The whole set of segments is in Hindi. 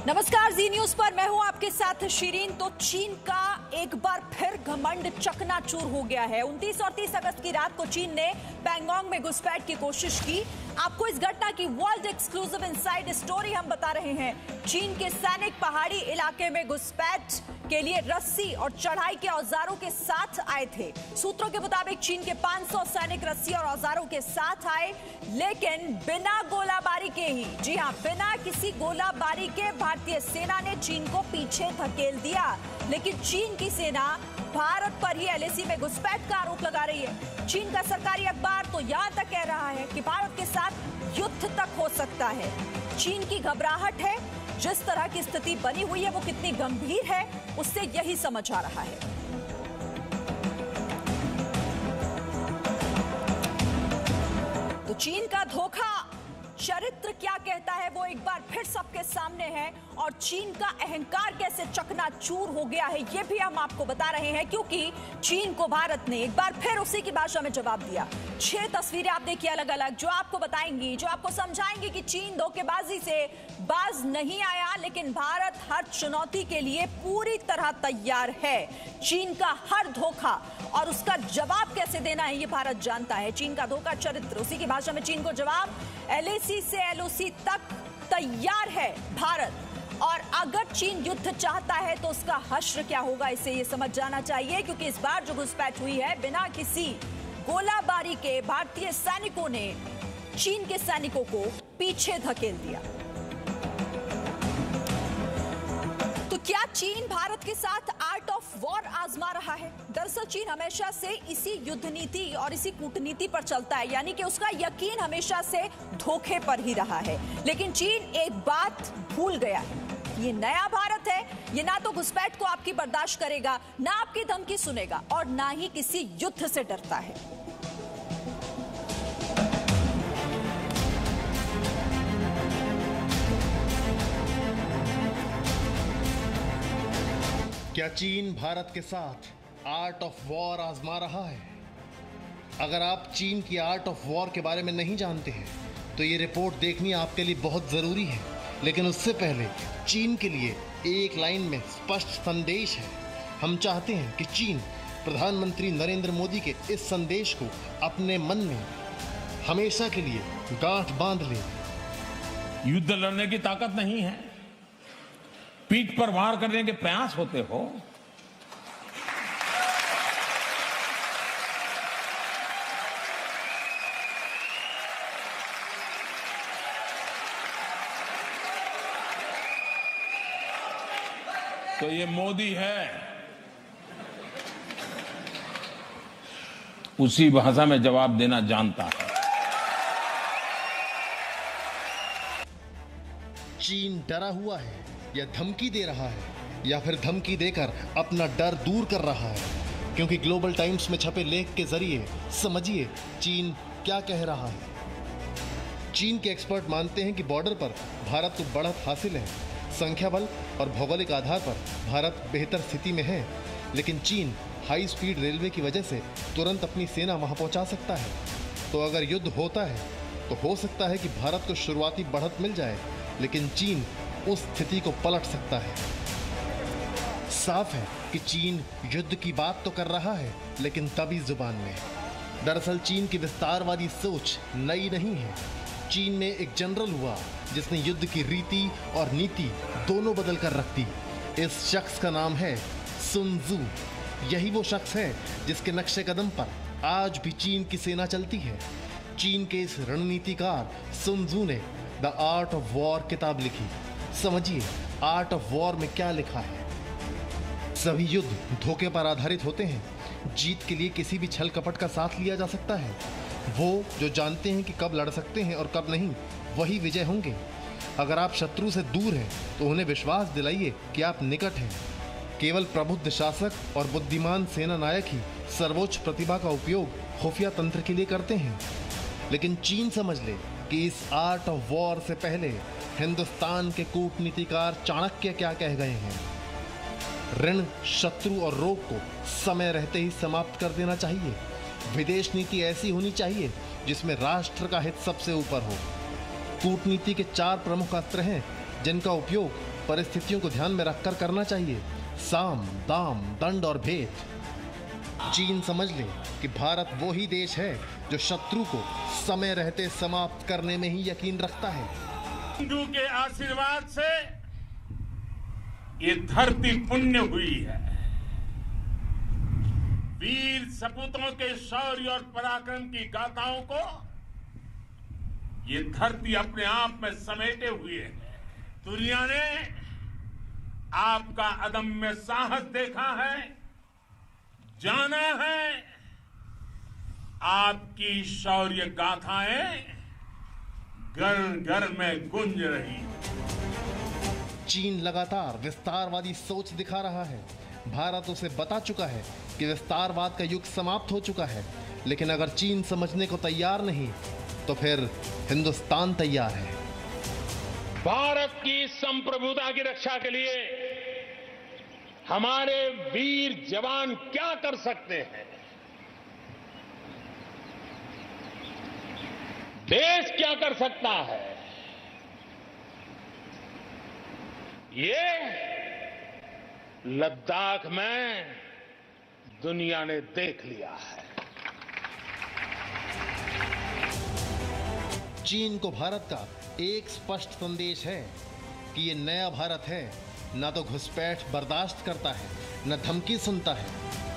नमस्कार, जी न्यूज पर मैं हूं आपके साथ शिरीन। तो चीन का एक बार फिर घमंड चकनाचूर हो गया है। 29 और 30 अगस्त की रात को चीन ने पैंगोंग में घुसपैठ की कोशिश की। आपको इस घटना की वर्ल्ड एक्सक्लूसिव इनसाइड स्टोरी हम बता रहे हैं। चीन के सैनिक पहाड़ी इलाके में घुसपैठ के लिए रस्सी और चढ़ाई के औजारों के साथ आए थे। सूत्रों के मुताबिक चीन के 500 सैनिक रस्सी और औजारों के साथ आए, लेकिन बिना गोलाबारी के ही, जी हां, बिना किसी गोलाबारी के भारतीय सेना ने चीन को पीछे धकेल दिया। लेकिन चीन की सेना भारत पर ही एलएसी में घुसपैठ का आरोप लगा रही है। चीन का सरकारी अखबार तो यहां तक कह रहा है कि भारत के साथ युद्ध तक हो सकता है। चीन की घबराहट है, जिस तरह की स्थिति बनी हुई है वो कितनी गंभीर है, उससे यही समझ आ रहा है। तो चीन का धोखा चरित्र क्या कहता है वो एक बार फिर सबके सामने है, और चीन का अहंकार कैसे चकनाचूर हो गया है ये भी हम आपको बता रहे हैं, क्योंकि चीन को भारत ने एक बार फिर उसी की भाषा में जवाब दिया। 6 तस्वीरें आप देखिए अलग अलग, जो आपको बताएंगी, जो आपको समझाएंगी कि चीन धोखेबाजी से बाज नहीं आया, लेकिन भारत हर चुनौती के लिए पूरी तरह तैयार है। चीन का हर धोखा और उसका जवाब कैसे देना है ये भारत जानता है। चीन का धोखा चरित्र, उसी की भाषा में चीन को जवाब। एलएसी से एलओसी तक तैयार है भारत, और अगर चीन युद्ध चाहता है तो उसका हश्र क्या होगा, इसे ये समझ जाना चाहिए, क्योंकि इस बार जो घुसपैठ हुई है बिना किसी गोलाबारी के भारतीय सैनिकों ने चीन के सैनिकों को पीछे धकेल दिया। तो क्या चीन भारत के साथ आर्ट ऑफ वॉर आजमा रहा है? दरअसल चीन हमेशा से इसी युद्ध नीति और इसी कूटनीति पर चलता है, यानी कि उसका यकीन हमेशा से धोखे पर ही रहा है। लेकिन चीन एक बात भूल गया है, ये नया भारत है, ये ना तो घुसपैठ को आपकी बर्दाश्त करेगा, ना आपकी धमकी सुनेगा, और ना ही किसी युद्ध से डरता है। क्या चीन भारत के साथ आर्ट ऑफ वॉर आजमा रहा है? अगर आप चीन की आर्ट ऑफ वॉर के बारे में नहीं जानते हैं तो ये रिपोर्ट देखनी आपके लिए बहुत ज़रूरी है। लेकिन उससे पहले चीन के लिए एक लाइन में स्पष्ट संदेश है। हम चाहते हैं कि चीन प्रधानमंत्री नरेंद्र मोदी के इस संदेश को अपने मन में हमेशा के लिए गांठ बांध ले। युद्ध लड़ने की ताकत नहीं है, पीठ पर वार करने के प्रयास होते हो। तो ये मोदी है, उसी भाषा में जवाब देना जानता है। चीन डरा हुआ है या धमकी दे रहा है, या फिर धमकी देकर अपना डर दूर कर रहा है? क्योंकि ग्लोबल टाइम्स में छपे लेख के जरिए समझिए चीन क्या कह रहा है। चीन के एक्सपर्ट मानते हैं कि बॉर्डर पर भारत को बढ़त हासिल है, संख्या बल और भौगोलिक आधार पर भारत बेहतर स्थिति में है, लेकिन चीन हाई स्पीड रेलवे की वजह से तुरंत अपनी सेना वहां पहुंचा सकता है। तो अगर युद्ध होता है तो हो सकता है कि भारत को शुरुआती बढ़त मिल जाए, लेकिन चीन उस स्थिति को पलट सकता है। साफ है कि चीन युद्ध की बात तो कर रहा है, लेकिन दबी जुबान में। दरअसल चीन की विस्तारवादी सोच नई नहीं है। चीन में एक जनरल हुआ जिसने युद्ध की रीति और नीति दोनों बदल कर रख दी। इस शख्स का नाम है सुन त्सू। यही वो शख्स है जिसके नक्शे कदम पर आज भी चीन की सेना चलती है। चीन के इस रणनीतिकार सुन त्सू ने द आर्ट ऑफ वॉर किताब लिखी। समझिए आर्ट ऑफ वॉर में क्या लिखा है। सभी युद्ध धोखे पर आधारित होते हैं। जीत के लिए किसी भी छल कपट का साथ लिया जा सकता है। वो जो जानते हैं कि कब लड़ सकते हैं और कब नहीं, वही विजय होंगे। अगर आप शत्रु से दूर हैं तो उन्हें विश्वास दिलाइए कि आप निकट हैं। केवल प्रबुद्ध शासक और बुद्धिमान सेना नायक ही सर्वोच्च प्रतिभा का उपयोग खुफिया तंत्र के लिए करते हैं। लेकिन चीन समझ ले कि इस आर्ट ऑफ वॉर से पहले हिंदुस्तान के कूटनीतिकार चाणक्य क्या कह गए हैं। ऋण, शत्रु और रोग को समय रहते ही समाप्त कर देना चाहिए। विदेश नीति ऐसी होनी चाहिए जिसमें राष्ट्र का हित सबसे ऊपर हो। कूटनीति के 4 प्रमुख अस्त्र हैं जिनका उपयोग परिस्थितियों को ध्यान में रखकर करना चाहिए। साम, दाम, दंड और भेद। चीन समझ ले कि भारत वो ही देश है जो शत्रु को समय रहते समाप्त करने में ही यकीन रखता है। हिंदू के आशीर्वाद से ये धरती पुण्य हुई है। वीर सपूतों के शौर्य और पराक्रम की गाथाओं को ये धरती अपने आप में समेटे हुए है। दुनिया ने आपका अदम्य साहस देखा है, जाना है। आपकी शौर्य गाथाएं घर घर में गूंज रही। चीन लगातार विस्तारवादी सोच दिखा रहा है। भारत उसे बता चुका है कि विस्तारवाद का युग समाप्त हो चुका है, लेकिन अगर चीन समझने को तैयार नहीं तो फिर हिंदुस्तान तैयार है। भारत की संप्रभुता की रक्षा के लिए हमारे वीर जवान क्या कर सकते हैं, देश क्या कर सकता है, ये लद्दाख में दुनिया ने देख लिया है। चीन को भारत का एक स्पष्ट संदेश है कि ये नया भारत है, ना तो घुसपैठ बर्दाश्त करता है, न धमकी सुनता है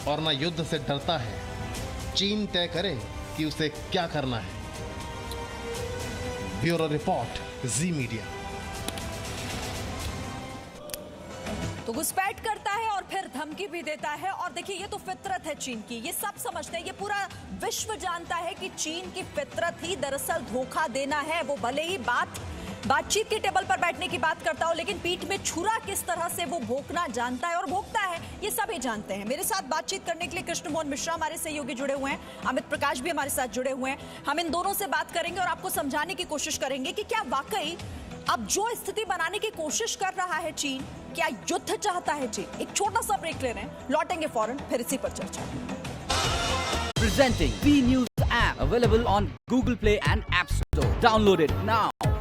और न युद्ध से डरता है। चीन तय करे कि उसे क्या करना है। ब्यूरो रिपोर्ट, जी मीडिया। तो घुसपैठ करता है और फिर धमकी भी देता है। और देखिए, ये तो फितरत है चीन की, ये सब समझते हैं, ये पूरा विश्व जानता है कि चीन की फितरत ही दरअसल धोखा देना है। वो भले ही बातचीत के टेबल पर बैठने की बात करता हो, लेकिन पीठ में छुरा किस तरह से वो भोंकना जानता है और भोंकता है, ये सभी जानते हैं। मेरे साथ बातचीत करने के लिए कृष्ण मोहन मिश्रा हमारे सहयोगी जुड़े हुए हैं, अमित प्रकाश भी हमारे साथ जुड़े हुए हैं। हम इन दोनों से बात करेंगे और आपको समझाने की कोशिश करेंगे कि क्या वाकई अब जो स्थिति बनाने की कोशिश कर रहा है चीन, क्या युद्ध चाहता है चीन। एक छोटा सा ब्रेक ले रहे हैं, लौटेंगे फौरन, फिर इसी पर चर्चा। Presenting V News app, available on Google Play and App Store. Download it now.